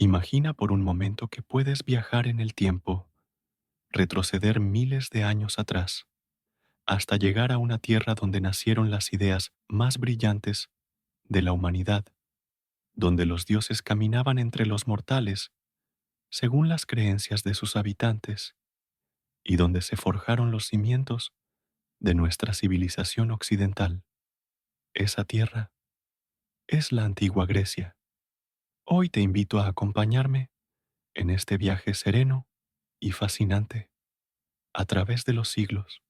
Imagina por un momento que puedes viajar en el tiempo, retroceder miles de años atrás, hasta llegar a una tierra donde nacieron las ideas más brillantes de la humanidad, donde los dioses caminaban entre los mortales según las creencias de sus habitantes y donde se forjaron los cimientos de nuestra civilización occidental. Esa tierra es la antigua Grecia. Hoy te invito a acompañarme en este viaje sereno y fascinante a través de los siglos,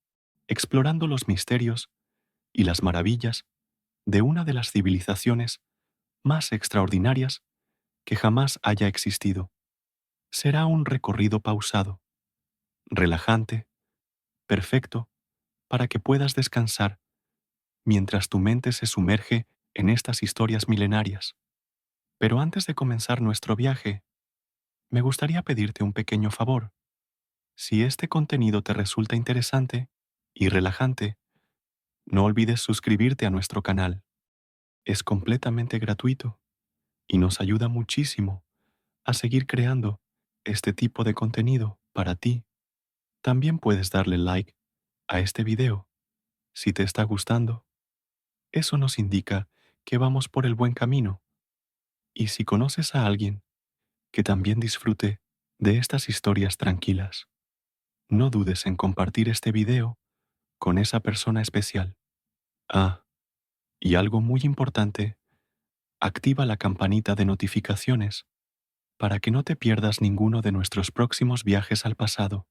explorando los misterios y las maravillas de una de las civilizaciones más extraordinarias que jamás haya existido. Será un recorrido pausado, relajante, perfecto, para que puedas descansar mientras tu mente se sumerge en estas historias milenarias. Pero antes de comenzar nuestro viaje, me gustaría pedirte un pequeño favor. Si este contenido te resulta interesante y relajante, no olvides suscribirte a nuestro canal. Es completamente gratuito y nos ayuda muchísimo a seguir creando este tipo de contenido para ti. También puedes darle like a este video si te está gustando. Eso nos indica que vamos por el buen camino. Y si conoces a alguien que también disfrute de estas historias tranquilas, no dudes en compartir este video con esa persona especial. Ah, y algo muy importante, activa la campanita de notificaciones para que no te pierdas ninguno de nuestros próximos viajes al pasado.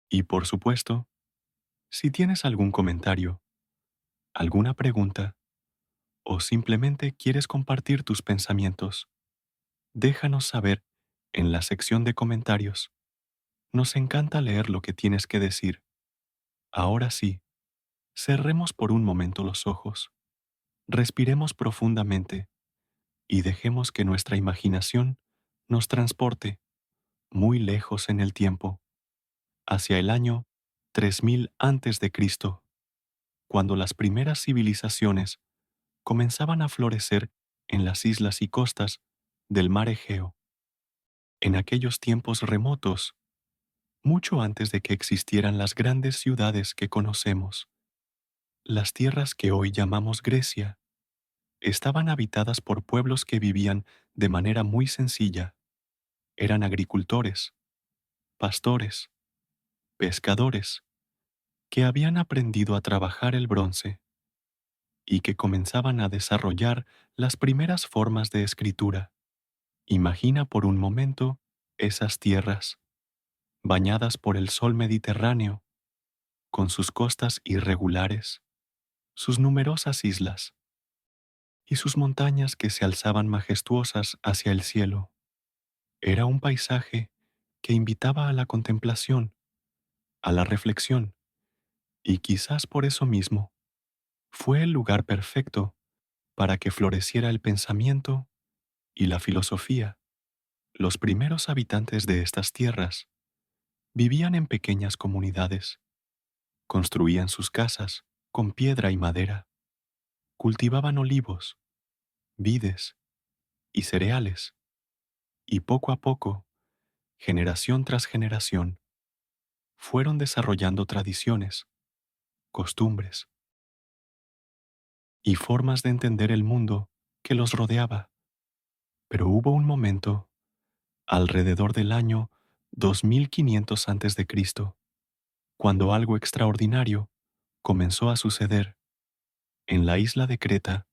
Y por supuesto, si tienes algún comentario, alguna pregunta o simplemente quieres compartir tus pensamientos, déjanos saber en la sección de comentarios. Nos encanta leer lo que tienes que decir. Ahora sí, cerremos por un momento los ojos, respiremos profundamente y dejemos que nuestra imaginación nos transporte muy lejos en el tiempo, hacia el año 3000 antes de Cristo, cuando las primeras civilizaciones comenzaban a florecer en las islas y costas del mar Egeo. En aquellos tiempos remotos, mucho antes de que existieran las grandes ciudades que conocemos, las tierras que hoy llamamos Grecia estaban habitadas por pueblos que vivían de manera muy sencilla. Eran agricultores, pastores, pescadores, que habían aprendido a trabajar el bronce y que comenzaban a desarrollar las primeras formas de escritura. Imagina por un momento esas tierras, bañadas por el sol Mediterráneo, con sus costas irregulares, sus numerosas islas y sus montañas que se alzaban majestuosas hacia el cielo. Era un paisaje que invitaba a la contemplación, a la reflexión, y quizás por eso mismo fue el lugar perfecto para que floreciera el pensamiento y la filosofía. Los primeros habitantes de estas tierras vivían en pequeñas comunidades, construían sus casas con piedra y madera, cultivaban olivos, vides y cereales, y poco a poco, generación tras generación, fueron desarrollando tradiciones, costumbres y formas de entender el mundo que los rodeaba. Pero hubo un momento, alrededor del año 2500 a.C., cuando algo extraordinario comenzó a suceder. En la isla de Creta,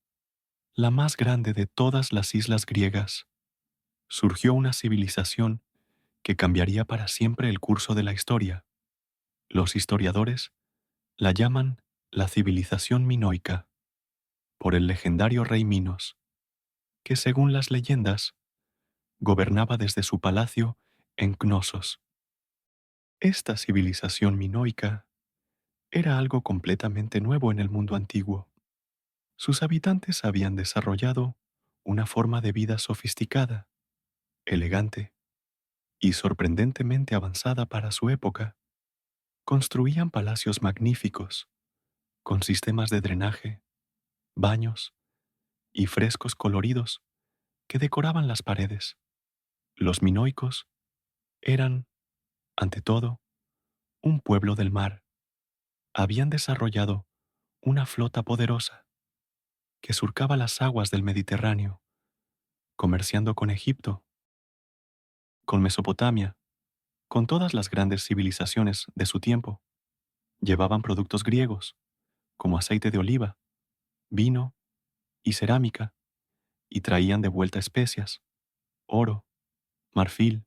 la más grande de todas las islas griegas, surgió una civilización que cambiaría para siempre el curso de la historia. Los historiadores la llaman la civilización minoica, por el legendario rey Minos, que según las leyendas, gobernaba desde su palacio en Cnosos. Esta civilización minoica era algo completamente nuevo en el mundo antiguo. Sus habitantes habían desarrollado una forma de vida sofisticada, elegante y sorprendentemente avanzada para su época. Construían palacios magníficos, con sistemas de drenaje, baños y frescos coloridos que decoraban las paredes. Los minoicos eran, ante todo, un pueblo del mar. Habían desarrollado una flota poderosa que surcaba las aguas del Mediterráneo, comerciando con Egipto, con Mesopotamia, con todas las grandes civilizaciones de su tiempo. Llevaban productos griegos, como aceite de oliva, vino y cerámica, y traían de vuelta especias, oro, marfil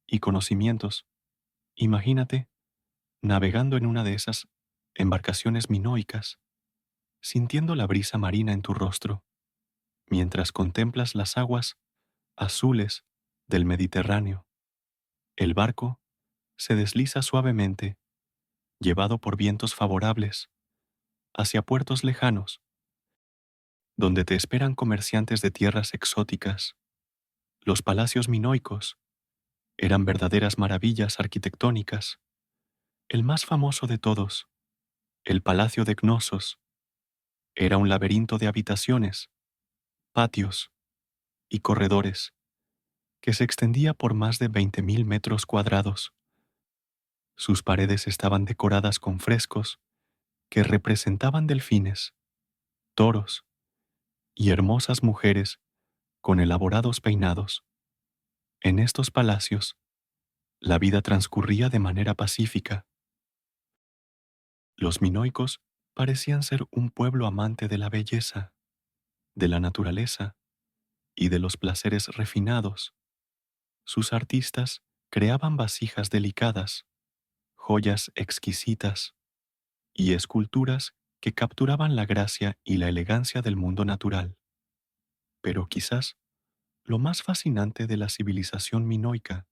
y conocimientos. Imagínate navegando en una de esas embarcaciones minoicas, sintiendo la brisa marina en tu rostro, mientras contemplas las aguas azules del Mediterráneo. El barco se desliza suavemente, llevado por vientos favorables, hacia puertos lejanos, donde te esperan comerciantes de tierras exóticas. Los palacios minoicos eran verdaderas maravillas arquitectónicas. El más famoso de todos, el Palacio de Cnosos, era un laberinto de habitaciones, patios y corredores que se extendía por más de 20.000 metros cuadrados. Sus paredes estaban decoradas con frescos que representaban delfines, toros y hermosas mujeres con elaborados peinados. En estos palacios, la vida transcurría de manera pacífica. Los minoicos parecían ser un pueblo amante de la belleza, de la naturaleza y de los placeres refinados. Sus artistas creaban vasijas delicadas, joyas exquisitas y esculturas que capturaban la gracia y la elegancia del mundo natural. Pero quizás lo más fascinante de la civilización minoica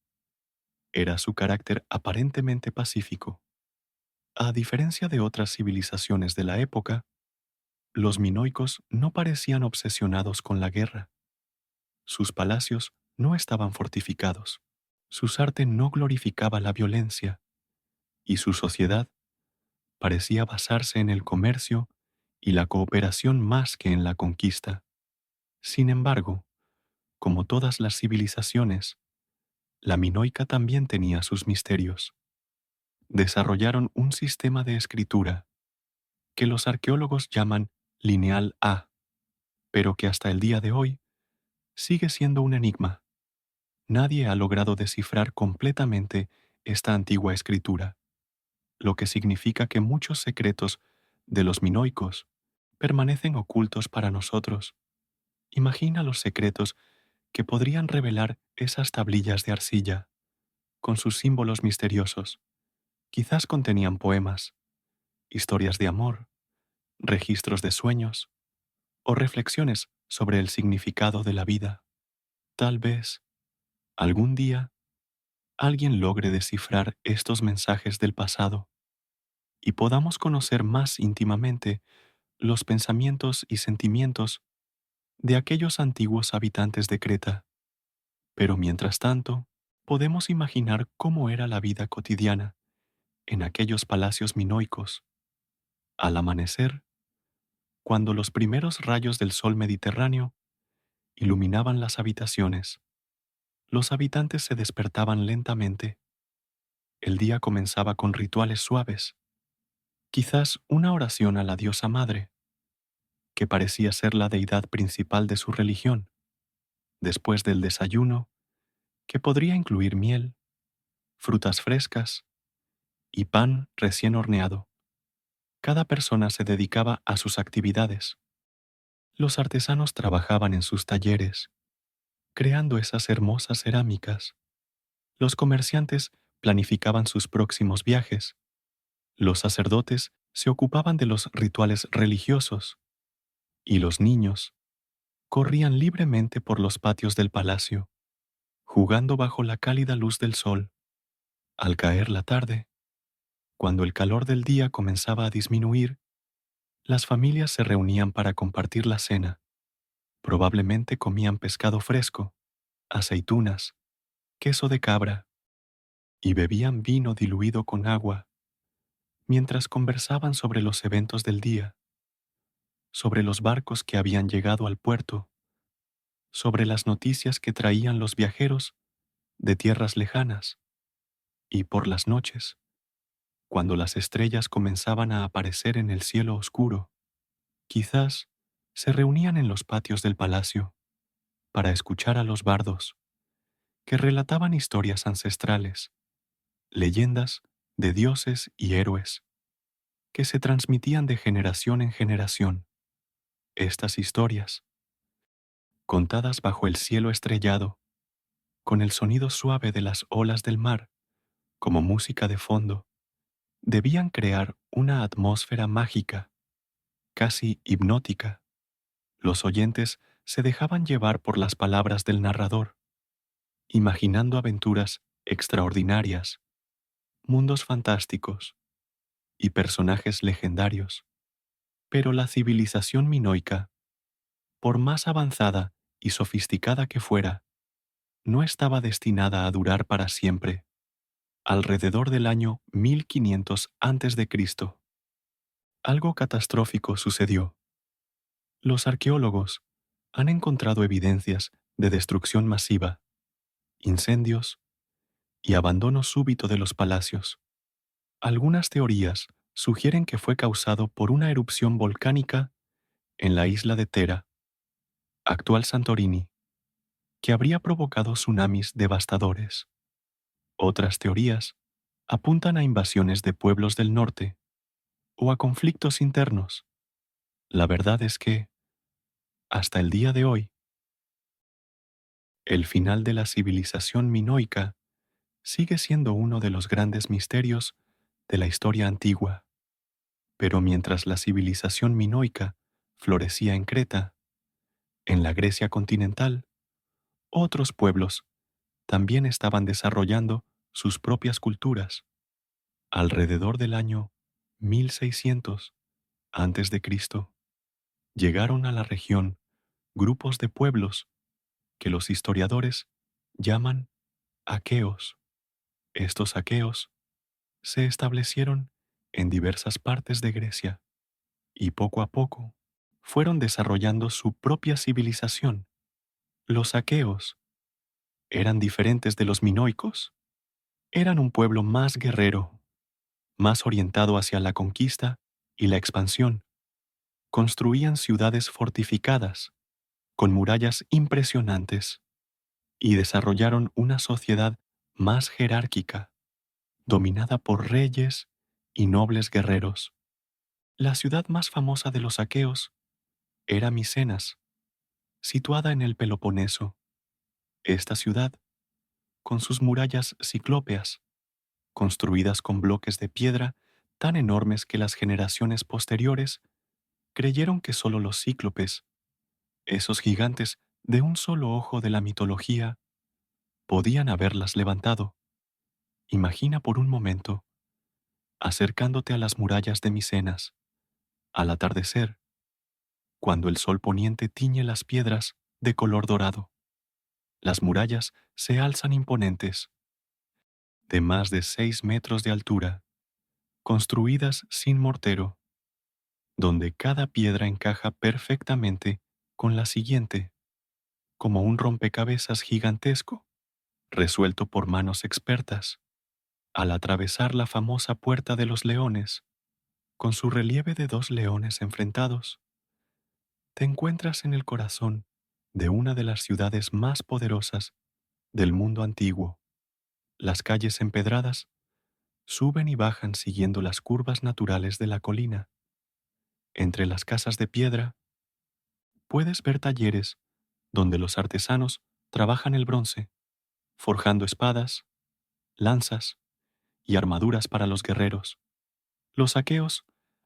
era su carácter aparentemente pacífico. A diferencia de otras civilizaciones de la época, los minoicos no parecían obsesionados con la guerra. Sus palacios no estaban fortificados. Su arte no glorificaba la violencia y su sociedad parecía basarse en el comercio y la cooperación más que en la conquista. Sin embargo, como todas las civilizaciones, la minoica también tenía sus misterios. Desarrollaron un sistema de escritura que los arqueólogos llaman lineal A, pero que hasta el día de hoy sigue siendo un enigma. Nadie ha logrado descifrar completamente esta antigua escritura, lo que significa que muchos secretos de los minoicos permanecen ocultos para nosotros. Imagina los secretos que podrían revelar esas tablillas de arcilla, con sus símbolos misteriosos. Quizás contenían poemas, historias de amor, registros de sueños o reflexiones sobre el significado de la vida. Tal vez, algún día, alguien logre descifrar estos mensajes del pasado y podamos conocer más íntimamente los pensamientos y sentimientos de aquellos antiguos habitantes de Creta. Pero mientras tanto, podemos imaginar cómo era la vida cotidiana en aquellos palacios minoicos. Al amanecer, cuando los primeros rayos del sol mediterráneo iluminaban las habitaciones, los habitantes se despertaban lentamente. El día comenzaba con rituales suaves, quizás una oración a la diosa madre, que parecía ser la deidad principal de su religión. Después del desayuno, que podría incluir miel, frutas frescas y pan recién horneado, cada persona se dedicaba a sus actividades. Los artesanos trabajaban en sus talleres, creando esas hermosas cerámicas. Los comerciantes planificaban sus próximos viajes. Los sacerdotes se ocupaban de los rituales religiosos y los niños corrían libremente por los patios del palacio, jugando bajo la cálida luz del sol. Al caer la tarde, cuando el calor del día comenzaba a disminuir, las familias se reunían para compartir la cena. Probablemente comían pescado fresco, aceitunas, queso de cabra y bebían vino diluido con agua mientras conversaban sobre los eventos del día, sobre los barcos que habían llegado al puerto, sobre las noticias que traían los viajeros de tierras lejanas, y por las noches, cuando las estrellas comenzaban a aparecer en el cielo oscuro, quizás se reunían en los patios del palacio para escuchar a los bardos que relataban historias ancestrales, leyendas de dioses y héroes que se transmitían de generación en generación. Estas historias, contadas bajo el cielo estrellado, con el sonido suave de las olas del mar como música de fondo, debían crear una atmósfera mágica, casi hipnótica. Los oyentes se dejaban llevar por las palabras del narrador, imaginando aventuras extraordinarias, mundos fantásticos y personajes legendarios. Pero la civilización minoica, por más avanzada y sofisticada que fuera, no estaba destinada a durar para siempre. Alrededor del año 1500 a.C., algo catastrófico sucedió. Los arqueólogos han encontrado evidencias de destrucción masiva, incendios y abandono súbito de los palacios. Algunas teorías sugieren que fue causado por una erupción volcánica en la isla de Tera, actual Santorini, que habría provocado tsunamis devastadores. Otras teorías apuntan a invasiones de pueblos del norte o a conflictos internos. La verdad es que, hasta el día de hoy, el final de la civilización minoica sigue siendo uno de los grandes misterios de la historia antigua. Pero mientras la civilización minoica florecía en Creta, en la Grecia continental, otros pueblos también estaban desarrollando sus propias culturas. Alrededor del año 1600 antes de Cristo, llegaron a la región grupos de pueblos que los historiadores llaman aqueos. Estos aqueos se establecieron en diversas partes de Grecia y poco a poco fueron desarrollando su propia civilización. Los aqueos eran diferentes de los minoicos. Eran un pueblo más guerrero, más orientado hacia la conquista y la expansión. Construían ciudades fortificadas, con murallas impresionantes, y desarrollaron una sociedad más jerárquica, dominada por reyes y nobles guerreros. La ciudad más famosa de los aqueos era Micenas, situada en el Peloponeso. Esta ciudad, con sus murallas ciclópeas, construidas con bloques de piedra tan enormes que las generaciones posteriores creyeron que solo los cíclopes, esos gigantes de un solo ojo de la mitología, podían haberlas levantado. Imagina por un momento, acercándote a las murallas de Micenas, al atardecer, cuando el sol poniente tiñe las piedras de color dorado. Las murallas se alzan imponentes, de más de 6 metros de altura, construidas sin mortero, donde cada piedra encaja perfectamente con la siguiente, como un rompecabezas gigantesco, resuelto por manos expertas. Al atravesar la famosa Puerta de los Leones, con su relieve de 2 leones enfrentados, te encuentras en el corazón de una de las ciudades más poderosas del mundo antiguo. Las calles empedradas suben y bajan siguiendo las curvas naturales de la colina. Entre las casas de piedra puedes ver talleres donde los artesanos trabajan el bronce, forjando espadas, lanzas y armaduras para los guerreros. Los aqueos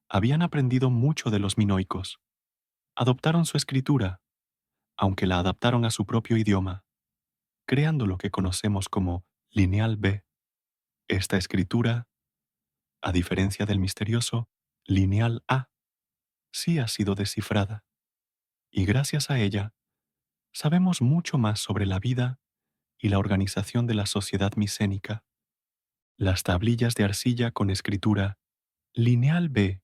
habían aprendido mucho de los minoicos. Adoptaron su escritura, aunque la adaptaron a su propio idioma, creando lo que conocemos como lineal B. Esta escritura, a diferencia del misterioso lineal A, sí ha sido descifrada, y gracias a ella sabemos mucho más sobre la vida y la organización de la sociedad micénica. Las tablillas de arcilla con escritura lineal B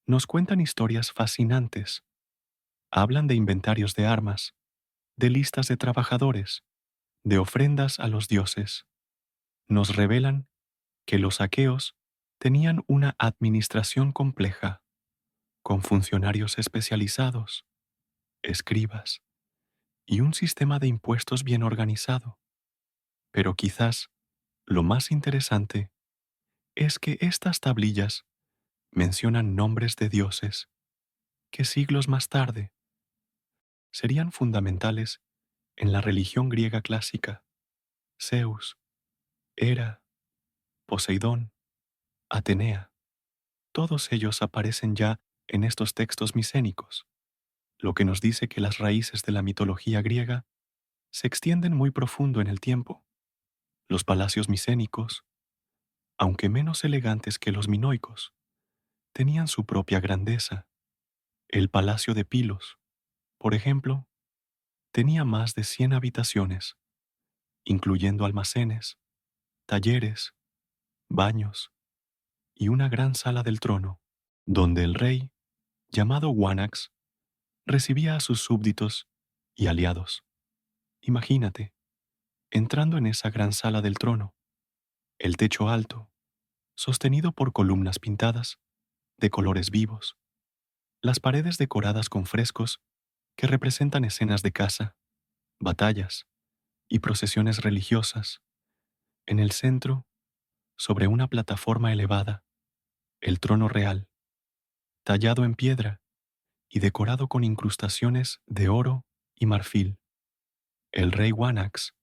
nos cuentan historias fascinantes. Hablan de inventarios de armas, de listas de trabajadores, de ofrendas a los dioses. Nos revelan que los aqueos tenían una administración compleja, con funcionarios especializados, escribas, y un sistema de impuestos bien organizado. Pero quizás lo más interesante es que estas tablillas mencionan nombres de dioses que siglos más tarde serían fundamentales en la religión griega clásica: Zeus, Hera, Poseidón, Atenea. Todos ellos aparecen ya en estos textos micénicos, lo que nos dice que las raíces de la mitología griega se extienden muy profundo en el tiempo. Los palacios micénicos, aunque menos elegantes que los minoicos, tenían su propia grandeza. El palacio de Pilos, por ejemplo, tenía más de 100 habitaciones, incluyendo almacenes, talleres, baños y una gran sala del trono, donde el rey, llamado Wanax, recibía a sus súbditos y aliados. Imagínate, entrando en esa gran sala del trono, el techo alto, sostenido por columnas pintadas, de colores vivos, las paredes decoradas con frescos que representan escenas de caza, batallas y procesiones religiosas. En el centro, sobre una plataforma elevada, el trono real, tallado en piedra y decorado con incrustaciones de oro y marfil. El rey Wanax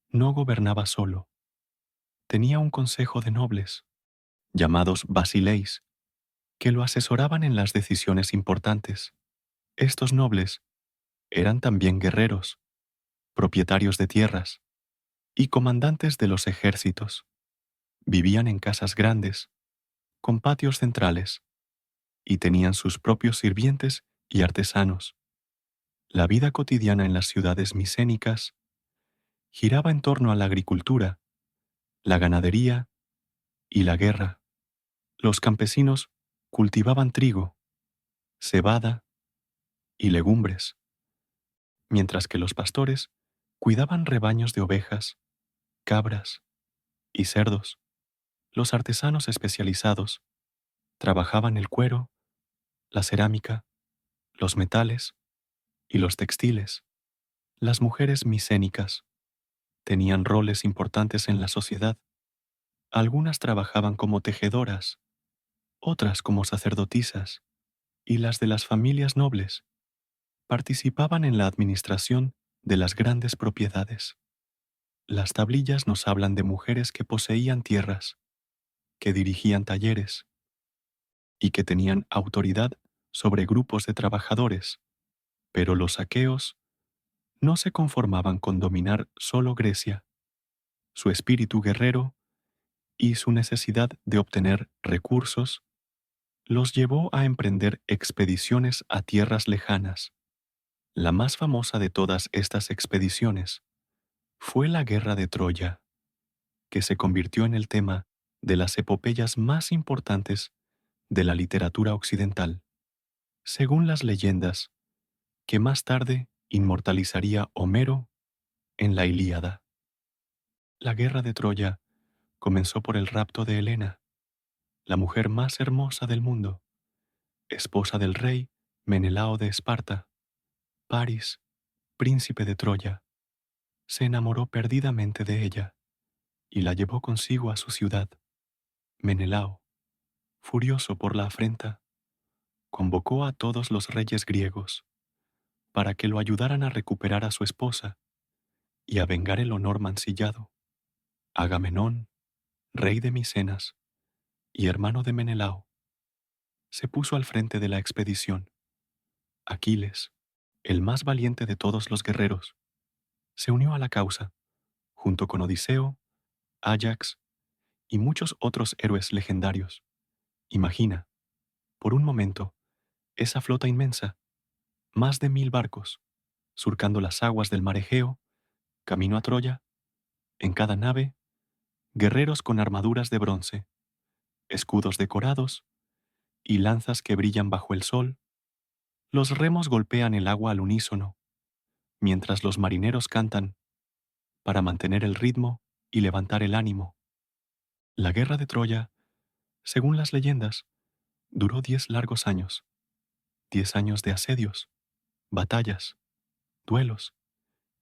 no gobernaba solo, tenía un consejo de nobles, llamados basileis, que lo asesoraban en las decisiones importantes. Estos nobles eran también guerreros, propietarios de tierras y comandantes de los ejércitos. Vivían en casas grandes, con patios centrales, y tenían sus propios sirvientes y artesanos. La vida cotidiana en las ciudades micénicas giraba en torno a la agricultura, la ganadería y la guerra. Los campesinos cultivaban trigo, cebada y legumbres, mientras que los pastores cuidaban rebaños de ovejas, cabras y cerdos. Los artesanos especializados trabajaban el cuero, la cerámica, los metales y los textiles. Las mujeres micénicas tenían roles importantes en la sociedad. Algunas trabajaban como tejedoras, otras como sacerdotisas, y las de las familias nobles participaban en la administración de las grandes propiedades. Las tablillas nos hablan de mujeres que poseían tierras, que dirigían talleres y que tenían autoridad sobre grupos de trabajadores, pero los aqueos no se conformaban con dominar solo Grecia. Su espíritu guerrero y su necesidad de obtener recursos los llevó a emprender expediciones a tierras lejanas. La más famosa de todas estas expediciones fue la Guerra de Troya, que se convirtió en el tema de las epopeyas más importantes de la literatura occidental. Según las leyendas, que más tarde inmortalizaría Homero en la Ilíada. La Guerra de Troya comenzó por el rapto de Helena, la mujer más hermosa del mundo, esposa del rey Menelao de Esparta. Paris, príncipe de Troya, se enamoró perdidamente de ella y la llevó consigo a su ciudad. Menelao, furioso por la afrenta, convocó a todos los reyes griegos para que lo ayudaran a recuperar a su esposa y a vengar el honor mancillado. Agamenón, rey de Micenas y hermano de Menelao, se puso al frente de la expedición. Aquiles, el más valiente de todos los guerreros, se unió a la causa, junto con Odiseo, Áyax y muchos otros héroes legendarios. Imagina, por un momento, esa flota inmensa, más de 1000 barcos, surcando las aguas del mar Egeo, camino a Troya, en cada nave, guerreros con armaduras de bronce, escudos decorados y lanzas que brillan bajo el sol. Los remos golpean el agua al unísono, mientras los marineros cantan para mantener el ritmo y levantar el ánimo. La guerra de Troya, según las leyendas, duró 10 largos años, 10 años de asedios, batallas, duelos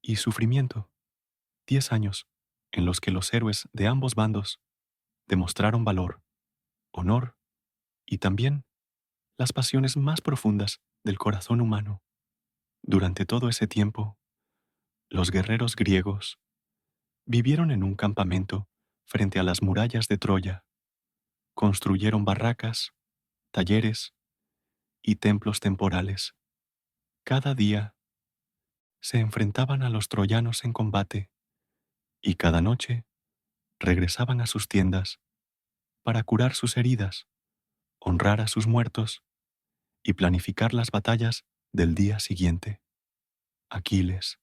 y sufrimiento, 10 años en los que los héroes de ambos bandos demostraron valor, honor y también las pasiones más profundas del corazón humano. Durante todo ese tiempo, los guerreros griegos vivieron en un campamento frente a las murallas de Troya, construyeron barracas, talleres y templos temporales. Cada día se enfrentaban a los troyanos en combate y cada noche regresaban a sus tiendas para curar sus heridas, honrar a sus muertos y planificar las batallas del día siguiente. Aquiles,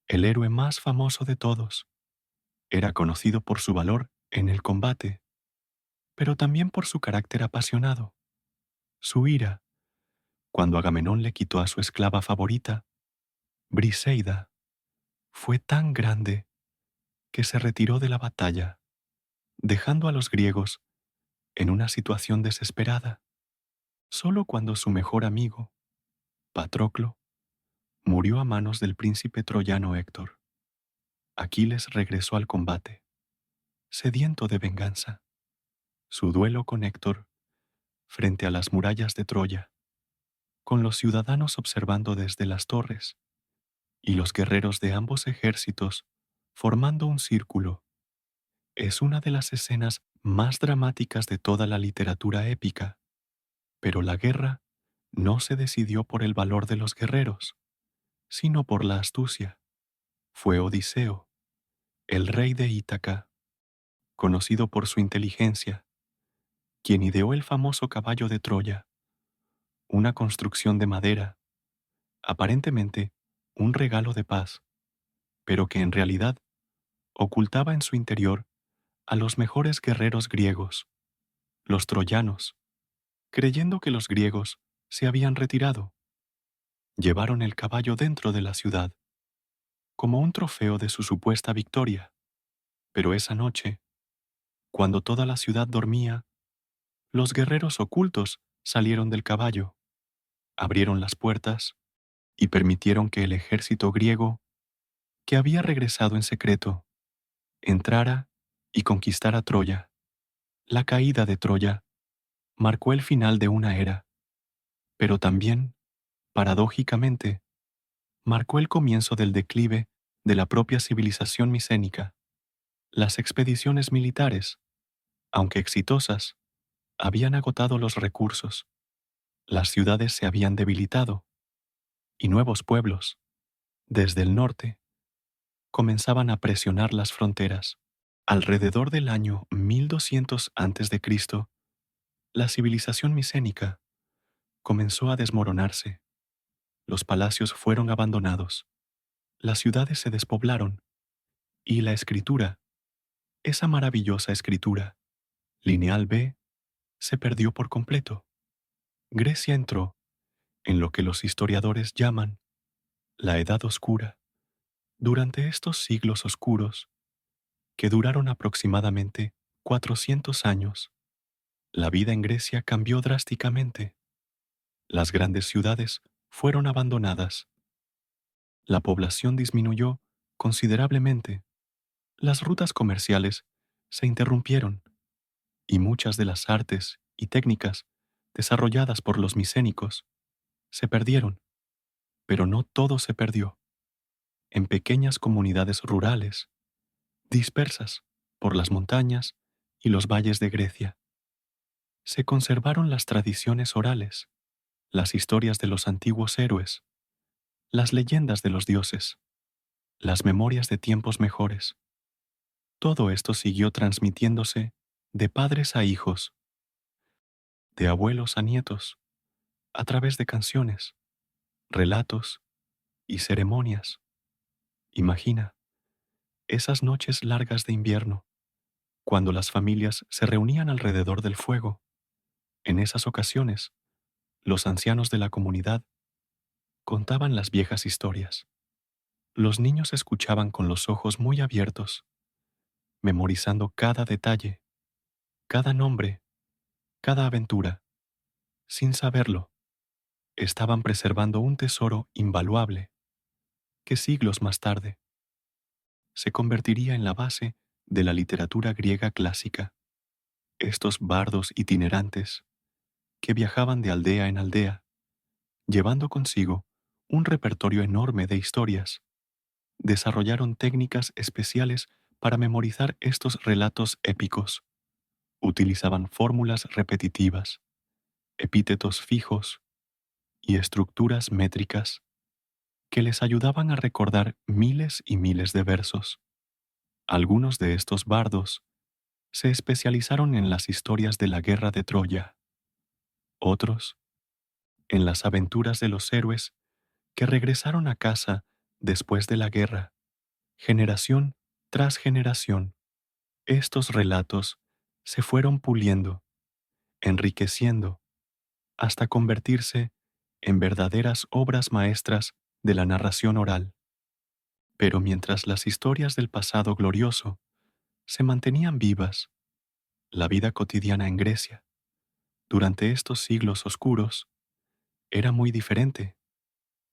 el héroe más famoso de todos, era conocido por su valor en el combate, pero también por su carácter apasionado. Su ira, cuando Agamenón le quitó a su esclava favorita, Briseida, fue tan grande que se retiró de la batalla, dejando a los griegos en una situación desesperada. Solo cuando su mejor amigo, Patroclo, murió a manos del príncipe troyano Héctor, Aquiles regresó al combate, sediento de venganza. Su duelo con Héctor frente a las murallas de Troya, con los ciudadanos observando desde las torres y los guerreros de ambos ejércitos formando un círculo, es una de las escenas más dramáticas de toda la literatura épica. Pero la guerra no se decidió por el valor de los guerreros, sino por la astucia. Fue Odiseo, el rey de Ítaca, conocido por su inteligencia, quien ideó el famoso caballo de Troya, una construcción de madera, aparentemente un regalo de paz, pero que en realidad ocultaba en su interior a los mejores guerreros griegos, los troyanos. Creyendo que los griegos se habían retirado, llevaron el caballo dentro de la ciudad, como un trofeo de su supuesta victoria. Pero esa noche, cuando toda la ciudad dormía, los guerreros ocultos salieron del caballo, abrieron las puertas y permitieron que el ejército griego, que había regresado en secreto, entrara y conquistara Troya. La caída de Troya marcó el final de una era, pero también, paradójicamente, marcó el comienzo del declive de la propia civilización micénica. Las expediciones militares, aunque exitosas, habían agotado los recursos, las ciudades se habían debilitado y nuevos pueblos, desde el norte, comenzaban a presionar las fronteras. Alrededor del año 1200 a.C., la civilización micénica comenzó a desmoronarse. Los palacios fueron abandonados, las ciudades se despoblaron y la escritura, esa maravillosa escritura, lineal B, se perdió por completo. Grecia entró en lo que los historiadores llaman la Edad Oscura. Durante estos siglos oscuros, que duraron aproximadamente 400 años, la vida en Grecia cambió drásticamente. Las grandes ciudades fueron abandonadas. La población disminuyó considerablemente. Las rutas comerciales se interrumpieron y muchas de las artes y técnicas desarrolladas por los micénicos se perdieron, pero no todo se perdió. En pequeñas comunidades rurales, dispersas por las montañas y los valles de Grecia, se conservaron las tradiciones orales, las historias de los antiguos héroes, las leyendas de los dioses, las memorias de tiempos mejores. Todo esto siguió transmitiéndose de padres a hijos, de abuelos a nietos, a través de canciones, relatos y ceremonias. Imagina esas noches largas de invierno, cuando las familias se reunían alrededor del fuego. En esas ocasiones, los ancianos de la comunidad contaban las viejas historias. Los niños escuchaban con los ojos muy abiertos, memorizando cada detalle, cada nombre, cada aventura. Sin saberlo, estaban preservando un tesoro invaluable que siglos más tarde se convertiría en la base de la literatura griega clásica. Estos bardos itinerantes que viajaban de aldea en aldea, llevando consigo un repertorio enorme de historias, desarrollaron técnicas especiales para memorizar estos relatos épicos. Utilizaban fórmulas repetitivas, epítetos fijos y estructuras métricas que les ayudaban a recordar miles y miles de versos. Algunos de estos bardos se especializaron en las historias de la guerra de Troya, otros en las aventuras de los héroes que regresaron a casa después de la guerra. Generación tras generación, estos relatos se fueron puliendo, enriqueciendo, hasta convertirse en verdaderas obras maestras de la narración oral. Pero mientras las historias del pasado glorioso se mantenían vivas, la vida cotidiana en Grecia, durante estos siglos oscuros, era muy diferente.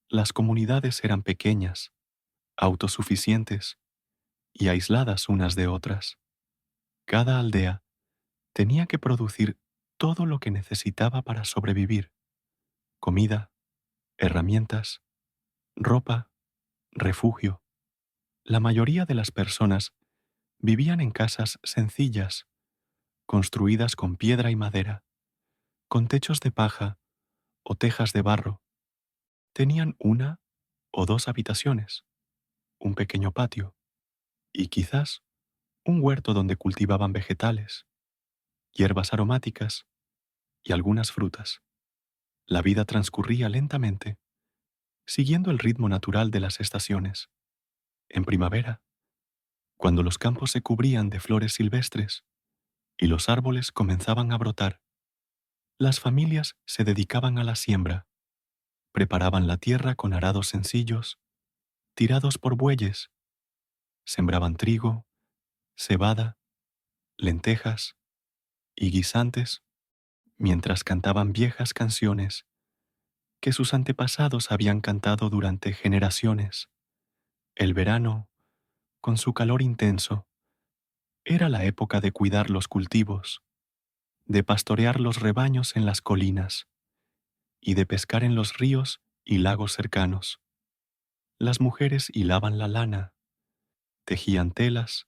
Las comunidades eran pequeñas, autosuficientes y aisladas unas de otras. Cada aldea tenía que producir todo lo que necesitaba para sobrevivir: comida, herramientas, ropa, refugio. La mayoría de las personas vivían en casas sencillas, construidas con piedra y madera, con techos de paja o tejas de barro. Tenían una o dos habitaciones, un pequeño patio y quizás un huerto donde cultivaban vegetales, hierbas aromáticas y algunas frutas. La vida transcurría lentamente, siguiendo el ritmo natural de las estaciones. En primavera, cuando los campos se cubrían de flores silvestres y los árboles comenzaban a brotar, las familias se dedicaban a la siembra, preparaban la tierra con arados sencillos, tirados por bueyes, sembraban trigo, cebada, lentejas y guisantes, mientras cantaban viejas canciones que sus antepasados habían cantado durante generaciones. El verano, con su calor intenso, era la época de cuidar los cultivos, de pastorear los rebaños en las colinas y de pescar en los ríos y lagos cercanos. Las mujeres hilaban la lana, tejían telas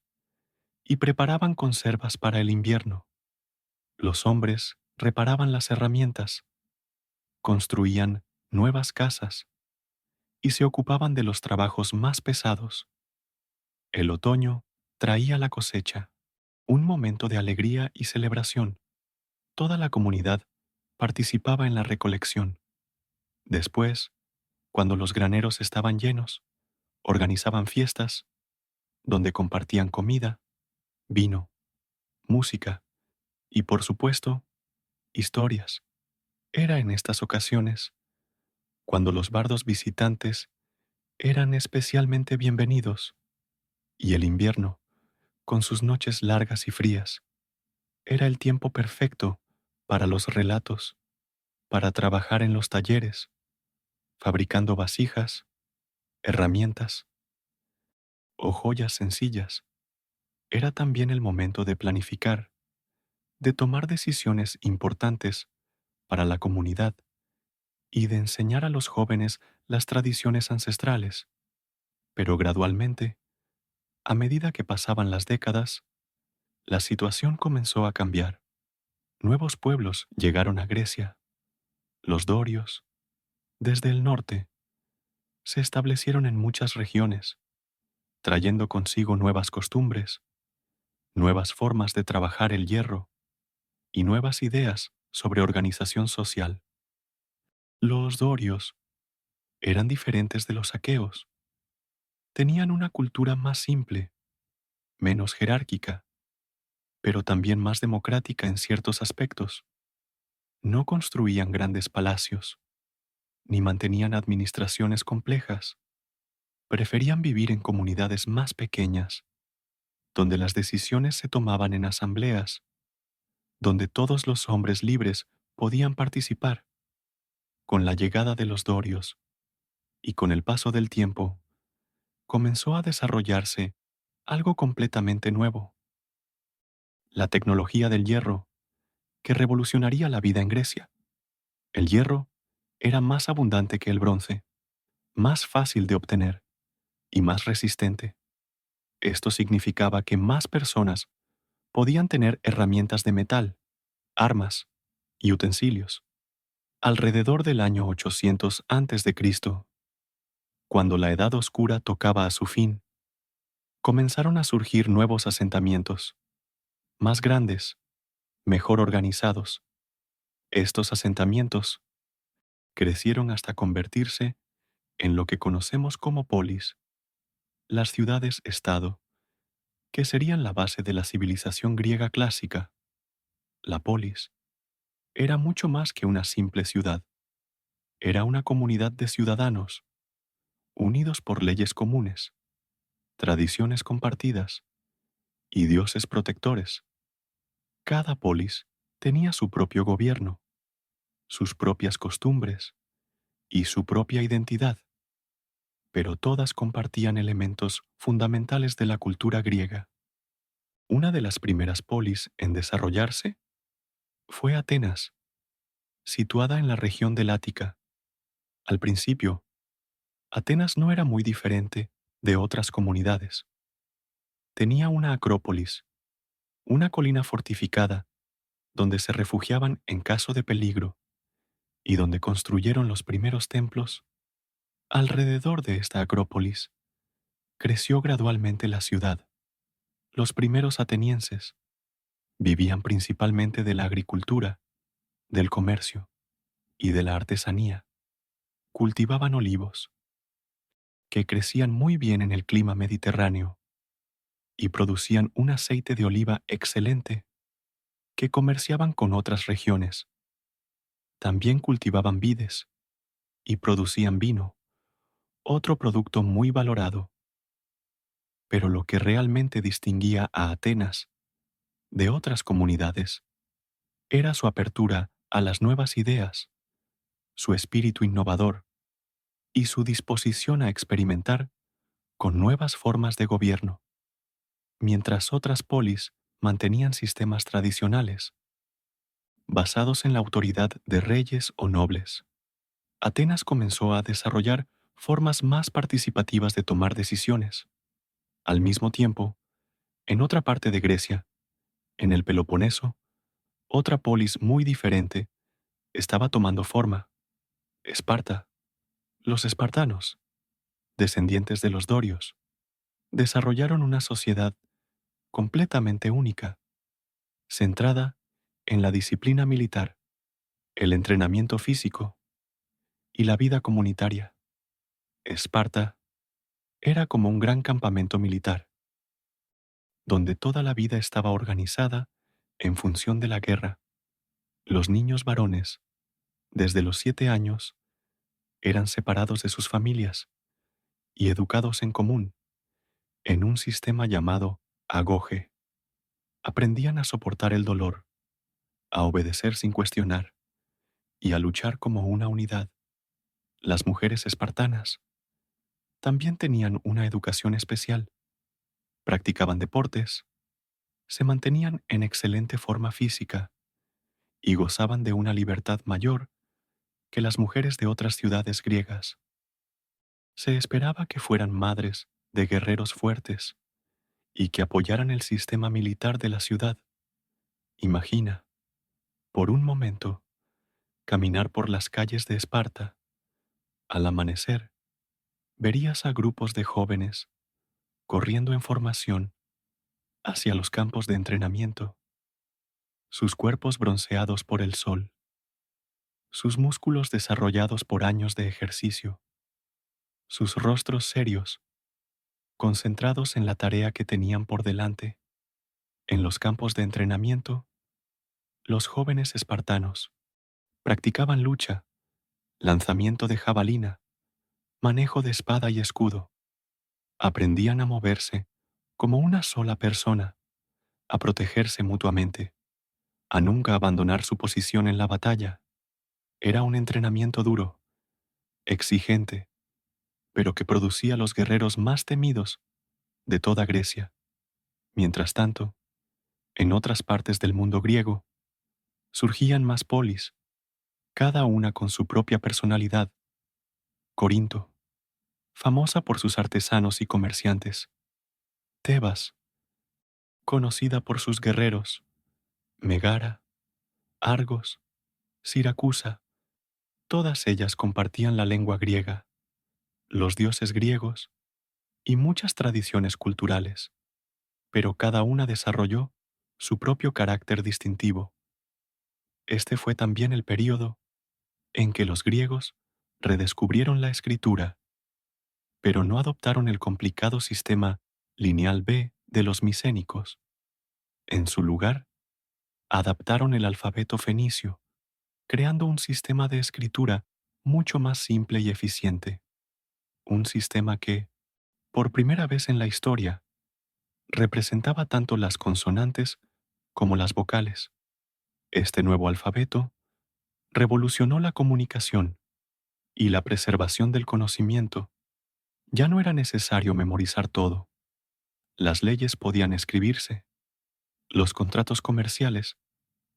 y preparaban conservas para el invierno. Los hombres reparaban las herramientas, construían nuevas casas y se ocupaban de los trabajos más pesados. El otoño traía la cosecha, un momento de alegría y celebración. Toda la comunidad participaba en la recolección. Después, cuando los graneros estaban llenos, organizaban fiestas donde compartían comida, vino, música y, por supuesto, historias. Era en estas ocasiones cuando los bardos visitantes eran especialmente bienvenidos y el invierno, con sus noches largas y frías, era el tiempo perfecto para los relatos, para trabajar en los talleres, fabricando vasijas, herramientas o joyas sencillas. Era también el momento de planificar, de tomar decisiones importantes para la comunidad y de enseñar a los jóvenes las tradiciones ancestrales. Pero gradualmente, a medida que pasaban las décadas, la situación comenzó a cambiar. Nuevos pueblos llegaron a Grecia. Los dorios, desde el norte, se establecieron en muchas regiones, trayendo consigo nuevas costumbres, nuevas formas de trabajar el hierro y nuevas ideas sobre organización social. Los dorios eran diferentes de los aqueos. Tenían una cultura más simple, menos jerárquica, pero también más democrática en ciertos aspectos. No construían grandes palacios, ni mantenían administraciones complejas. preferían vivir en comunidades más pequeñas, donde las decisiones se tomaban en asambleas, donde todos los hombres libres podían participar. Con la llegada de los dorios y con el paso del tiempo, comenzó a desarrollarse algo completamente nuevo, la tecnología del hierro, que revolucionaría la vida en Grecia. El hierro era más abundante que el bronce, más fácil de obtener y más resistente. Esto significaba que más personas podían tener herramientas de metal, armas y utensilios. Alrededor del año 800 a.C., cuando la Edad Oscura tocaba a su fin, comenzaron a surgir nuevos asentamientos, más grandes, mejor organizados. Estos asentamientos crecieron hasta convertirse en lo que conocemos como polis, las ciudades-estado, que serían la base de la civilización griega clásica. La polis era mucho más que una simple ciudad. Era una comunidad de ciudadanos, unidos por leyes comunes, tradiciones compartidas y dioses protectores. Cada polis tenía su propio gobierno, sus propias costumbres y su propia identidad, pero todas compartían elementos fundamentales de la cultura griega. Una de las primeras polis en desarrollarse fue Atenas, situada en la región del Ática. Al principio, Atenas no era muy diferente de otras comunidades. Tenía una acrópolis, una colina fortificada donde se refugiaban en caso de peligro y donde construyeron los primeros templos. Alrededor de esta acrópolis creció gradualmente la ciudad. Los primeros atenienses vivían principalmente de la agricultura, del comercio y de la artesanía. Cultivaban olivos, que crecían muy bien en el clima mediterráneo, y producían un aceite de oliva excelente que comerciaban con otras regiones. También cultivaban vides y producían vino, otro producto muy valorado. Pero lo que realmente distinguía a Atenas de otras comunidades era su apertura a las nuevas ideas, su espíritu innovador y su disposición a experimentar con nuevas formas de gobierno. Mientras otras polis mantenían sistemas tradicionales, basados en la autoridad de reyes o nobles, Atenas comenzó a desarrollar formas más participativas de tomar decisiones. Al mismo tiempo, en otra parte de Grecia, en el Peloponeso, otra polis muy diferente estaba tomando forma: Esparta. Los espartanos, descendientes de los dorios, desarrollaron una sociedad completamente única, centrada en la disciplina militar, el entrenamiento físico y la vida comunitaria. Esparta era como un gran campamento militar, donde toda la vida estaba organizada en función de la guerra. Los niños varones, desde los 7 años, eran separados de sus familias y educados en común, en un sistema llamado agoge. Aprendían a soportar el dolor, a obedecer sin cuestionar y a luchar como una unidad. Las mujeres espartanas también tenían una educación especial. Practicaban deportes, se mantenían en excelente forma física y gozaban de una libertad mayor que las mujeres de otras ciudades griegas. Se esperaba que fueran madres de guerreros fuertes y que apoyaran el sistema militar de la ciudad. Imagina, por un momento, caminar por las calles de Esparta. Al amanecer, verías a grupos de jóvenes corriendo en formación hacia los campos de entrenamiento, sus cuerpos bronceados por el sol, sus músculos desarrollados por años de ejercicio, sus rostros serios, concentrados en la tarea que tenían por delante. En los campos de entrenamiento, los jóvenes espartanos practicaban lucha, lanzamiento de jabalina, manejo de espada y escudo. Aprendían a moverse como una sola persona, a protegerse mutuamente, a nunca abandonar su posición en la batalla. Era un entrenamiento duro, exigente, pero que producía los guerreros más temidos de toda Grecia. Mientras tanto, en otras partes del mundo griego, surgían más polis, cada una con su propia personalidad. Corinto, famosa por sus artesanos y comerciantes. Tebas, conocida por sus guerreros. Megara, Argos, Siracusa, todas ellas compartían la lengua griega, los dioses griegos y muchas tradiciones culturales, pero cada una desarrolló su propio carácter distintivo. Este fue también el período en que los griegos redescubrieron la escritura, pero no adoptaron el complicado sistema lineal B de los micénicos. En su lugar, adaptaron el alfabeto fenicio, creando un sistema de escritura mucho más simple y eficiente. Un sistema que, por primera vez en la historia, representaba tanto las consonantes como las vocales. Este nuevo alfabeto revolucionó la comunicación y la preservación del conocimiento. Ya no era necesario memorizar todo. Las leyes podían escribirse, los contratos comerciales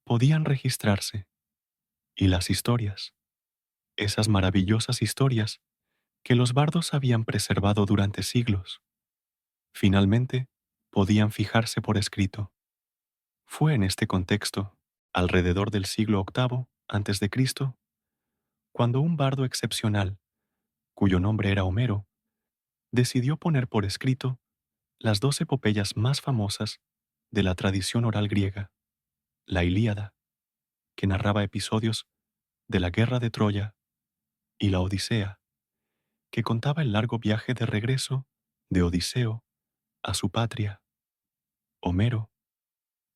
podían registrarse, y las historias, esas maravillosas historias que los bardos habían preservado durante siglos, finalmente podían fijarse por escrito. Fue en este contexto, alrededor del siglo VIII a.C., cuando un bardo excepcional, cuyo nombre era Homero, decidió poner por escrito las dos epopeyas más famosas de la tradición oral griega: la Ilíada, que narraba episodios de la guerra de Troya, y la Odisea, que contaba el largo viaje de regreso de Odiseo a su patria. Homero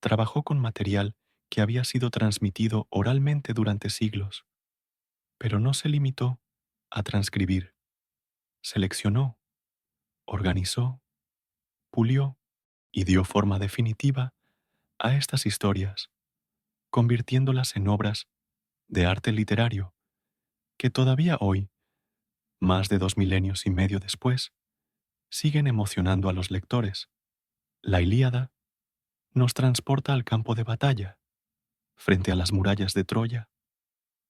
trabajó con material que había sido transmitido oralmente durante siglos, pero no se limitó a transcribir. Seleccionó, organizó, pulió y dio forma definitiva a estas historias, convirtiéndolas en obras de arte literario que todavía hoy, más de 2 milenios y medio después, siguen emocionando a los lectores. La Ilíada nos transporta al campo de batalla, frente a las murallas de Troya.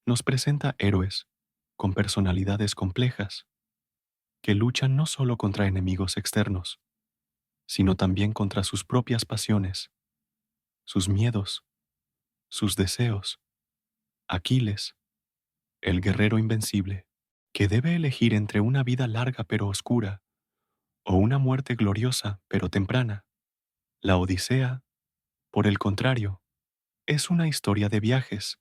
Nos presenta héroes con personalidades complejas que luchan no solo contra enemigos externos, sino también contra sus propias pasiones, sus miedos, sus deseos. Aquiles, el guerrero invencible, que debe elegir entre una vida larga pero oscura o una muerte gloriosa pero temprana. La Odisea, por el contrario, es una historia de viajes,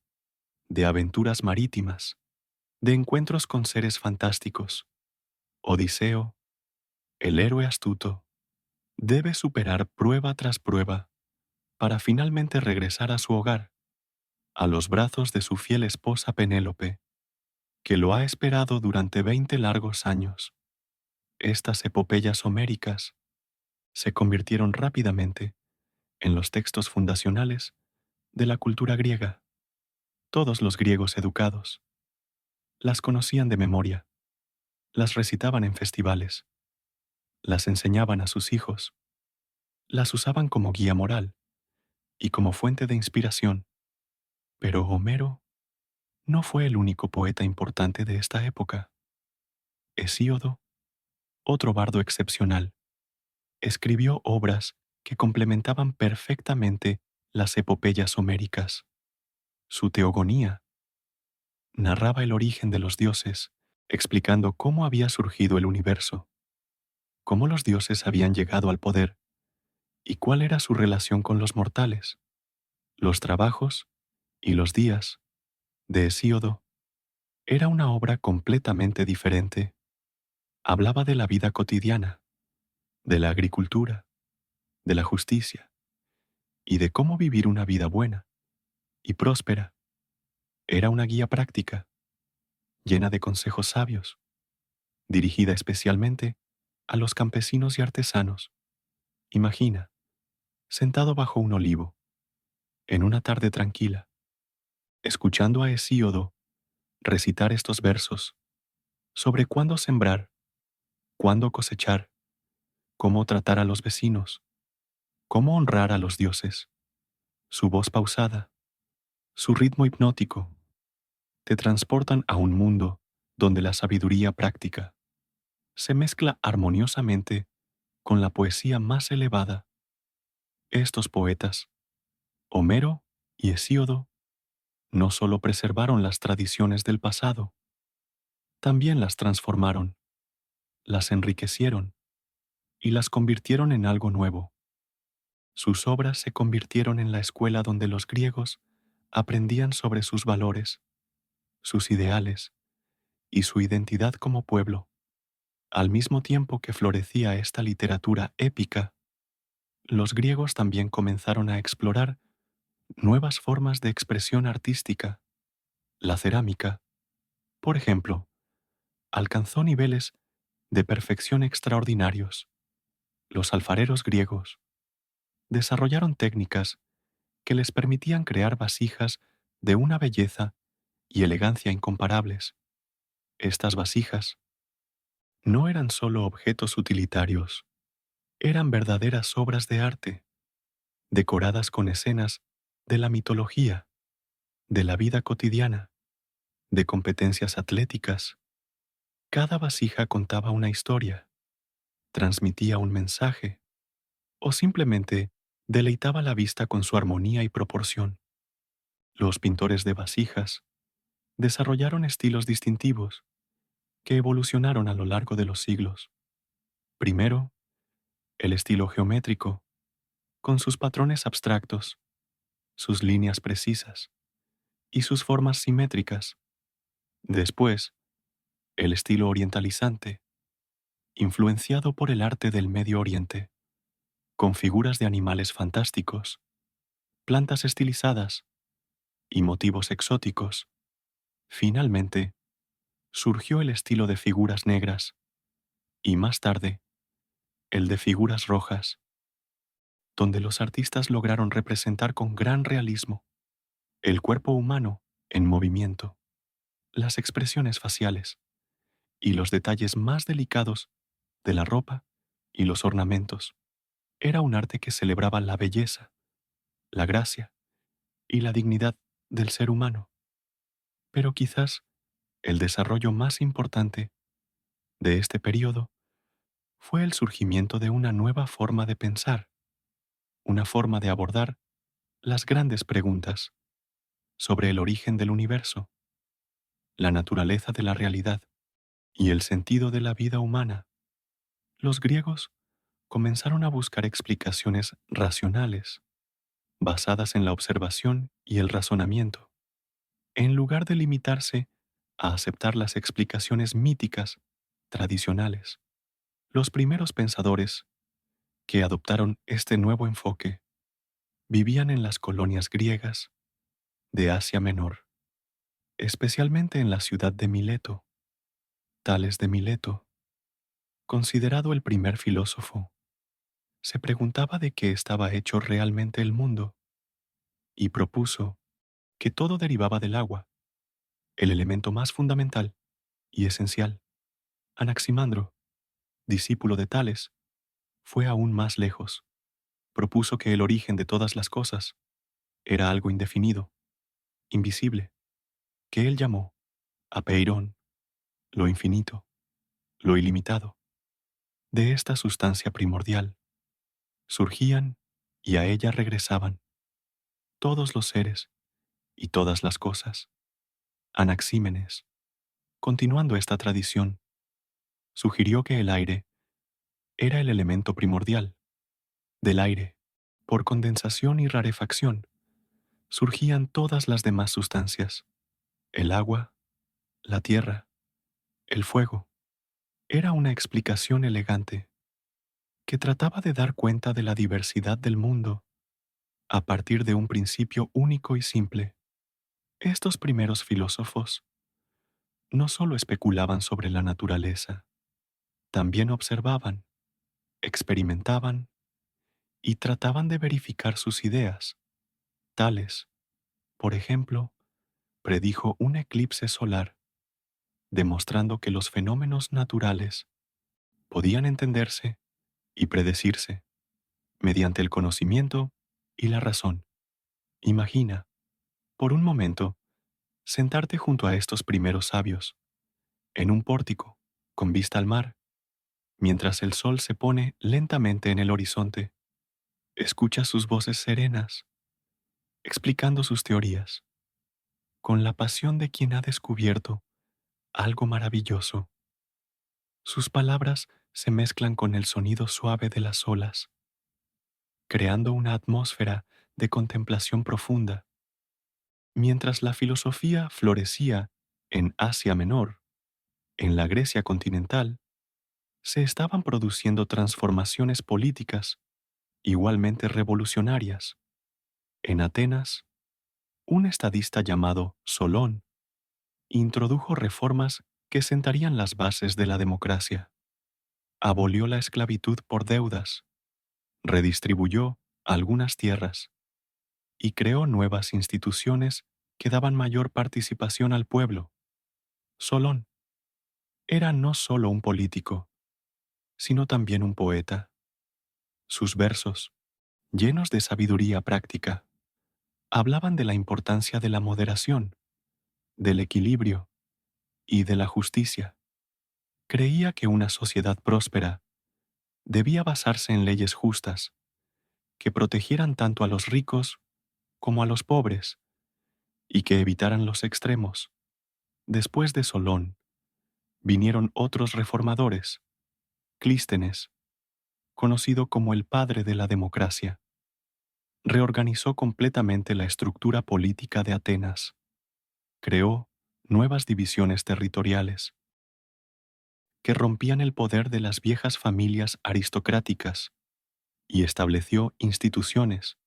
de aventuras marítimas, de encuentros con seres fantásticos. Odiseo, el héroe astuto, debe superar prueba tras prueba para finalmente regresar a su hogar, a los brazos de su fiel esposa Penélope, que lo ha esperado durante 20 largos años. Estas epopeyas homéricas se convirtieron rápidamente en los textos fundacionales de la cultura griega. Todos los griegos educados las conocían de memoria, las recitaban en festivales, las enseñaban a sus hijos, las usaban como guía moral y como fuente de inspiración. Pero Homero no fue el único poeta importante de esta época. Hesíodo, otro bardo excepcional, escribió obras que complementaban perfectamente las epopeyas homéricas. Su Teogonía narraba el origen de los dioses, explicando cómo había surgido el universo, cómo los dioses habían llegado al poder y cuál era su relación con los mortales. Los trabajos y los días de Hesíodo era una obra completamente diferente. Hablaba de la vida cotidiana, de la agricultura, de la justicia y de cómo vivir una vida buena y próspera. Era una guía práctica, llena de consejos sabios, dirigida especialmente a los campesinos y artesanos. Imagina, sentado bajo un olivo, en una tarde tranquila, escuchando a Hesíodo recitar estos versos sobre cuándo sembrar, cuándo cosechar, cómo tratar a los vecinos, cómo honrar a los dioses. Su voz pausada, su ritmo hipnótico, te transportan a un mundo donde la sabiduría práctica se mezcla armoniosamente con la poesía más elevada. Estos poetas, Homero y Hesíodo, no solo preservaron las tradiciones del pasado, también las transformaron, las enriquecieron y las convirtieron en algo nuevo. Sus obras se convirtieron en la escuela donde los griegos aprendían sobre sus valores, sus ideales y su identidad como pueblo. Al mismo tiempo que florecía esta literatura épica, los griegos también comenzaron a explorar nuevas formas de expresión artística. La cerámica, por ejemplo, alcanzó niveles de perfección extraordinarios. Los alfareros griegos desarrollaron técnicas que les permitían crear vasijas de una belleza y elegancia incomparables. Estas vasijas no eran solo objetos utilitarios, eran verdaderas obras de arte, decoradas con escenas de la mitología, de la vida cotidiana, de competencias atléticas. Cada vasija contaba una historia, transmitía un mensaje o simplemente deleitaba la vista con su armonía y proporción. Los pintores de vasijas desarrollaron estilos distintivos que evolucionaron a lo largo de los siglos. Primero, el estilo geométrico, con sus patrones abstractos, sus líneas precisas y sus formas simétricas. Después, el estilo orientalizante, influenciado por el arte del Medio Oriente, con figuras de animales fantásticos, plantas estilizadas y motivos exóticos. Finalmente, surgió el estilo de figuras negras y más tarde, el de figuras rojas, donde los artistas lograron representar con gran realismo el cuerpo humano en movimiento, las expresiones faciales y los detalles más delicados de la ropa y los ornamentos. Era un arte que celebraba la belleza, la gracia y la dignidad del ser humano. Pero quizás el desarrollo más importante de este periodo fue el surgimiento de una nueva forma de pensar, una forma de abordar las grandes preguntas sobre el origen del universo, la naturaleza de la realidad y el sentido de la vida humana. Los griegos comenzaron a buscar explicaciones racionales, basadas en la observación y el razonamiento, en lugar de limitarse a aceptar las explicaciones míticas tradicionales. Los primeros pensadores que adoptaron este nuevo enfoque vivían en las colonias griegas de Asia Menor, especialmente en la ciudad de Mileto. Tales de Mileto, considerado el primer filósofo, se preguntaba de qué estaba hecho realmente el mundo y propuso que todo derivaba del agua, el elemento más fundamental y esencial. Anaximandro, discípulo de Tales, fue aún más lejos. Propuso que el origen de todas las cosas era algo indefinido, invisible, que él llamó apeirón, lo infinito, lo ilimitado. De esta sustancia primordial surgían y a ella regresaban todos los seres y todas las cosas. Anaxímenes, continuando esta tradición, sugirió que el aire era el elemento primordial. Del aire, por condensación y rarefacción, surgían todas las demás sustancias. El agua, la tierra, el fuego. Era una explicación elegante que trataba de dar cuenta de la diversidad del mundo a partir de un principio único y simple. Estos primeros filósofos no solo especulaban sobre la naturaleza, también observaban, experimentaban y trataban de verificar sus ideas, tales, por ejemplo, predijo un eclipse solar, demostrando que los fenómenos naturales podían entenderse y predecirse mediante el conocimiento y la razón. Imagina, por un momento, sentarte junto a estos primeros sabios, en un pórtico, con vista al mar, mientras el sol se pone lentamente en el horizonte. Escucha sus voces serenas, explicando sus teorías, con la pasión de quien ha descubierto algo maravilloso. Sus palabras se mezclan con el sonido suave de las olas, creando una atmósfera de contemplación profunda. Mientras la filosofía florecía en Asia Menor, en la Grecia continental, se estaban produciendo transformaciones políticas igualmente revolucionarias. En Atenas, un estadista llamado Solón introdujo reformas que sentarían las bases de la democracia. Abolió la esclavitud por deudas, redistribuyó algunas tierras y creó nuevas instituciones que daban mayor participación al pueblo. Solón era no solo un político, sino también un poeta. Sus versos, llenos de sabiduría práctica, hablaban de la importancia de la moderación, del equilibrio y de la justicia. Creía que una sociedad próspera debía basarse en leyes justas, que protegieran tanto a los ricos como a los pobres y que evitaran los extremos. Después de Solón, vinieron otros reformadores, Clístenes, conocido como el padre de la democracia. Reorganizó completamente la estructura política de Atenas, creó nuevas divisiones territoriales que rompían el poder de las viejas familias aristocráticas y estableció instituciones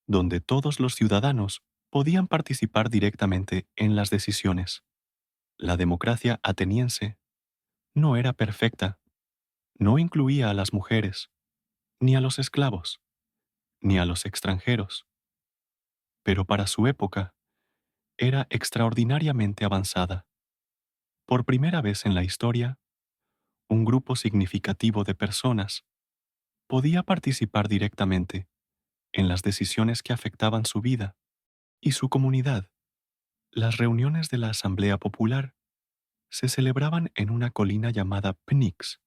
donde todos los ciudadanos podían participar directamente en las decisiones. La democracia ateniense no era perfecta, no incluía a las mujeres, ni a los esclavos, ni a los extranjeros, pero para su época era extraordinariamente avanzada. Por primera vez en la historia, un grupo significativo de personas podía participar directamente en las decisiones que afectaban su vida y su comunidad. Las reuniones de la Asamblea Popular se celebraban en una colina llamada Pnyx.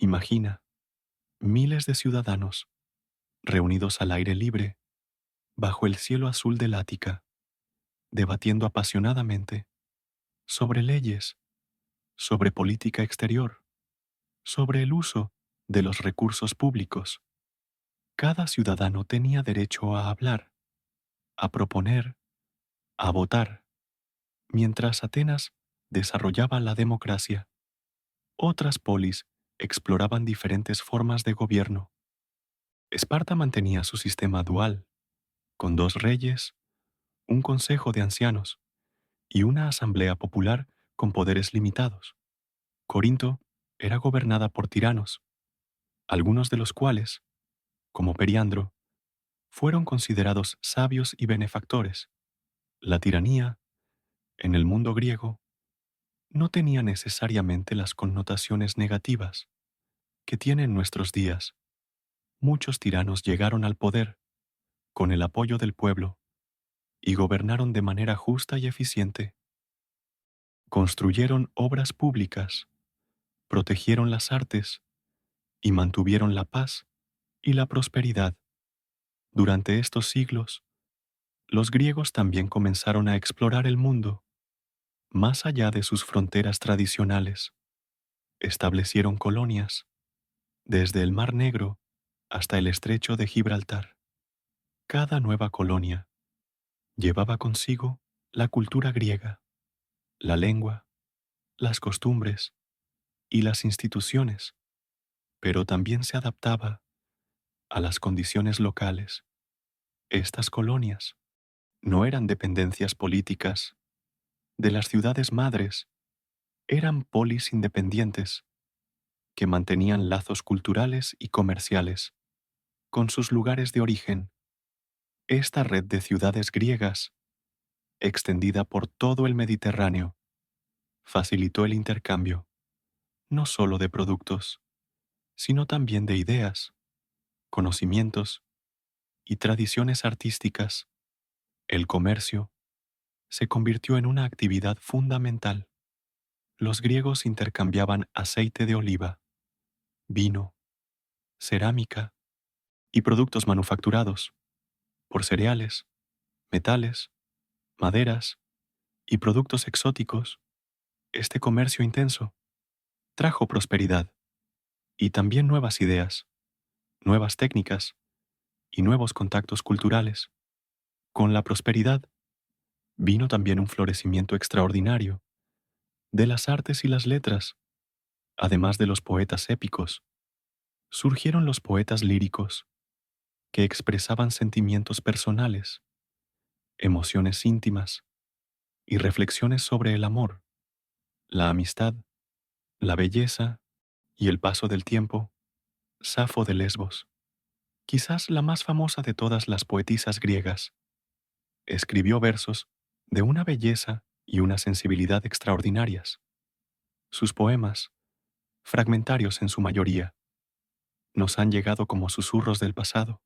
Imagina, miles de ciudadanos reunidos al aire libre, bajo el cielo azul del Ática, debatiendo apasionadamente sobre leyes, sobre política exterior, sobre el uso de los recursos públicos. Cada ciudadano tenía derecho a hablar, a proponer, a votar, mientras Atenas desarrollaba la democracia. Otras polis exploraban diferentes formas de gobierno. Esparta mantenía su sistema dual, con dos reyes, un consejo de ancianos y una asamblea popular con poderes limitados. Corinto era gobernada por tiranos, algunos de los cuales, como Periandro, fueron considerados sabios y benefactores. La tiranía, en el mundo griego, no tenía necesariamente las connotaciones negativas que tiene en nuestros días. Muchos tiranos llegaron al poder con el apoyo del pueblo y gobernaron de manera justa y eficiente. Construyeron obras públicas, protegieron las artes y mantuvieron la paz y la prosperidad. Durante estos siglos, los griegos también comenzaron a explorar el mundo más allá de sus fronteras tradicionales. Establecieron colonias, desde el Mar Negro hasta el Estrecho de Gibraltar. Cada nueva colonia llevaba consigo la cultura griega, la lengua, las costumbres y las instituciones, pero también se adaptaba a las condiciones locales. Estas colonias no eran dependencias políticas de las ciudades madres, eran polis independientes, que mantenían lazos culturales y comerciales con sus lugares de origen. Esta red de ciudades griegas, extendida por todo el Mediterráneo, facilitó el intercambio, no solo de productos, sino también de ideas, conocimientos y tradiciones artísticas. El comercio se convirtió en una actividad fundamental. Los griegos intercambiaban aceite de oliva, vino, cerámica y productos manufacturados por cereales, metales, maderas y productos exóticos. Este comercio intenso trajo prosperidad y también nuevas ideas, nuevas técnicas y nuevos contactos culturales. Con la prosperidad vino también un florecimiento extraordinario de las artes y las letras. Además de los poetas épicos, surgieron los poetas líricos, que expresaban sentimientos personales, emociones íntimas y reflexiones sobre el amor, la amistad, la belleza y el paso del tiempo. Safo de Lesbos, quizás la más famosa de todas las poetisas griegas, escribió versos de una belleza y una sensibilidad extraordinarias. Sus poemas, fragmentarios en su mayoría, nos han llegado como susurros del pasado,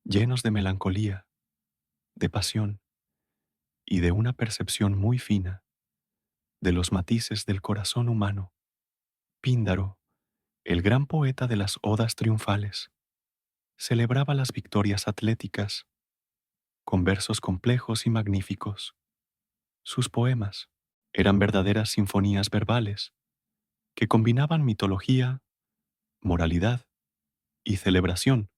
llenos de melancolía, de pasión y de una percepción muy fina de los matices del corazón humano. Píndaro, el gran poeta de las odas triunfales, celebraba las victorias atléticas con versos complejos y magníficos. Sus poemas eran verdaderas sinfonías verbales que combinaban mitología, moralidad y celebración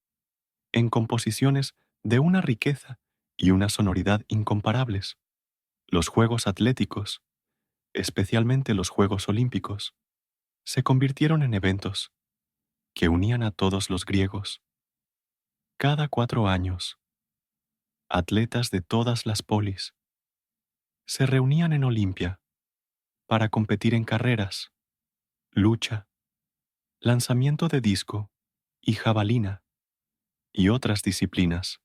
en composiciones de una riqueza y una sonoridad incomparables. Los Juegos Atléticos, especialmente los Juegos Olímpicos, se convirtieron en eventos que unían a todos los griegos. Cada 4 años, atletas de todas las polis se reunían en Olimpia para competir en carreras, lucha, lanzamiento de disco y jabalina y otras disciplinas.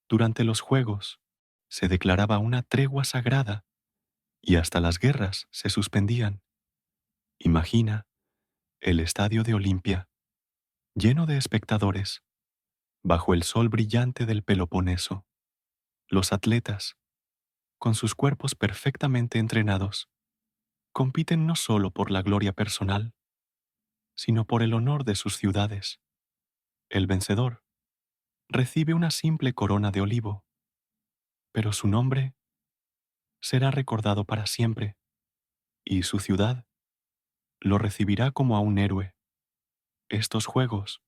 Durante los Juegos se declaraba una tregua sagrada y hasta las guerras se suspendían. Imagina el estadio de Olimpia, lleno de espectadores, bajo el sol brillante del Peloponeso. Los atletas, con sus cuerpos perfectamente entrenados, compiten no solo por la gloria personal, sino por el honor de sus ciudades. El vencedor recibe una simple corona de olivo, pero su nombre será recordado para siempre, y su ciudad lo recibirá como a un héroe. Estos juegos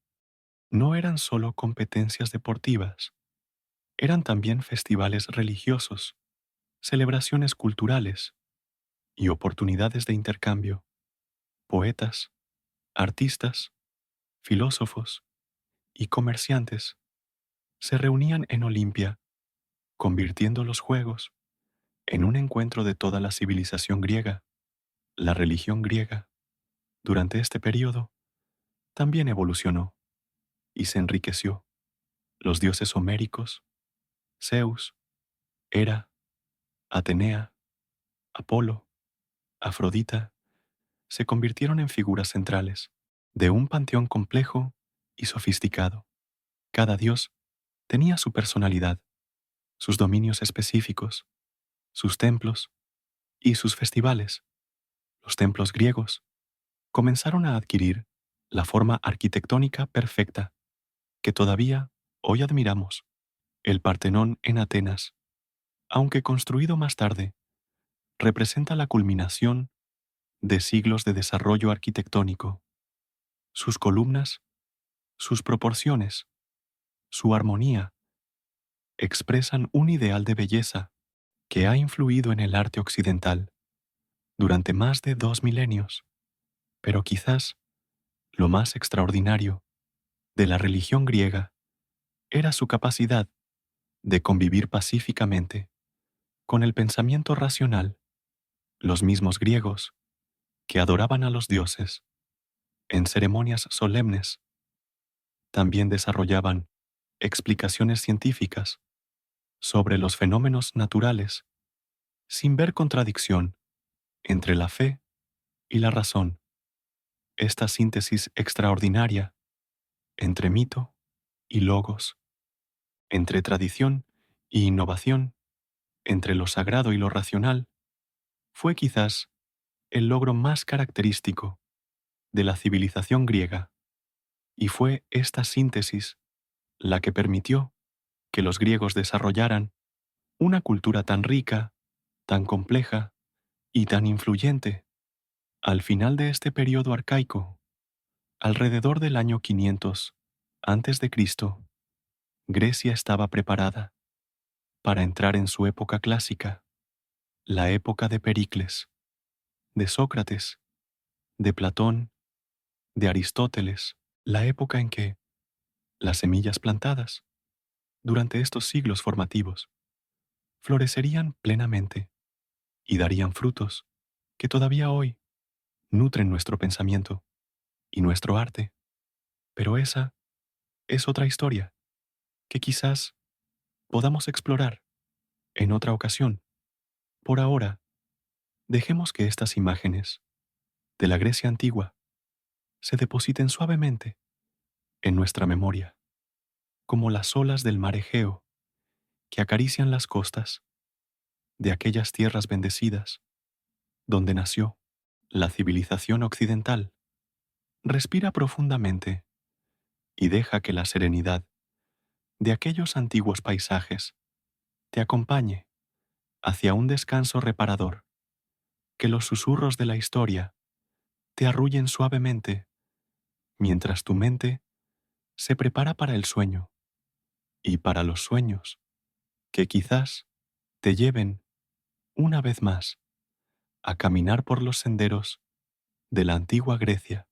no eran solo competencias deportivas, eran también festivales religiosos, celebraciones culturales y oportunidades de intercambio. Poetas, artistas, filósofos y comerciantes se reunían en Olimpia, convirtiendo los Juegos en un encuentro de toda la civilización griega. La religión griega, durante este período, también evolucionó y se enriqueció. Los dioses homéricos, Zeus, Hera, Atenea, Apolo, Afrodita, se convirtieron en figuras centrales de un panteón complejo y sofisticado. Cada dios tenía su personalidad, sus dominios específicos, sus templos y sus festivales. Los templos griegos comenzaron a adquirir la forma arquitectónica perfecta que todavía hoy admiramos. El Partenón en Atenas, aunque construido más tarde, representa la culminación de siglos de desarrollo arquitectónico. Sus columnas, sus proporciones, su armonía, expresan un ideal de belleza que ha influido en el arte occidental durante más de 2 milenios. Pero quizás lo más extraordinario de la religión griega era su capacidad de convivir pacíficamente con el pensamiento racional. Los mismos griegos que adoraban a los dioses En ceremonias solemnes también desarrollaban explicaciones científicas sobre los fenómenos naturales sin ver contradicción entre la fe y la razón. Esta síntesis extraordinaria entre mito y logos, entre tradición y innovación, entre lo sagrado y lo racional, fue quizás el logro más característico de la civilización griega, y fue esta síntesis la que permitió que los griegos desarrollaran una cultura tan rica, tan compleja y tan influyente. Al final de este periodo arcaico, alrededor del año 500 antes de Cristo, Grecia estaba preparada para entrar en su época clásica, la época de Pericles, de Sócrates, de Platón, de Aristóteles, la época en que las semillas plantadas durante estos siglos formativos florecerían plenamente y darían frutos que todavía hoy nutren nuestro pensamiento y nuestro arte. Pero esa es otra historia que quizás podamos explorar en otra ocasión. Por ahora, dejemos que estas imágenes de la Grecia antigua se depositen suavemente en nuestra memoria, como las olas del mar Egeo que acarician las costas de aquellas tierras bendecidas donde nació la civilización occidental. Respira profundamente y deja que la serenidad de aquellos antiguos paisajes te acompañe hacia un descanso reparador, que los susurros de la historia te arrullen suavemente mientras tu mente se prepara para el sueño y para los sueños que quizás te lleven una vez más a caminar por los senderos de la antigua Grecia.